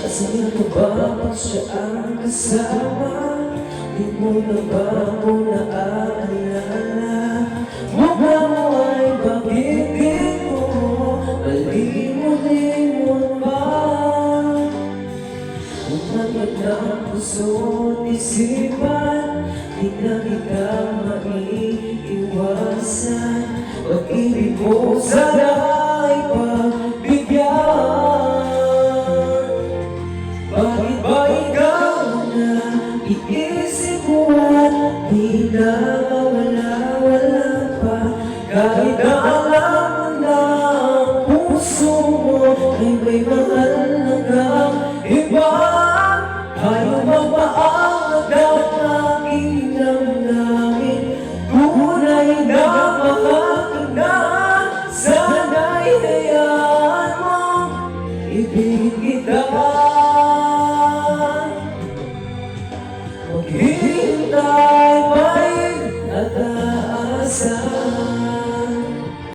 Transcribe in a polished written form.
Sa'yo na ba pag siya ang kasama? Di mo na ba ako naaalala? Mukha mo ay pag-ibig mo, malimot-limot pa. Umagat ng puso't isipan, di na kita maiiwasan. Pag-ibig mo sana'y pagbigyan. Bakit ba ikaw na iisip ko at di na mawala-wala pa? Kahit na alam mo na ang puso mo ay may mahal na kang iba. Ayaw magpaangat ang aking damdamin, tunay na mahal ka na. Sana'y hayaan mo, ibigin kita. Maghihintay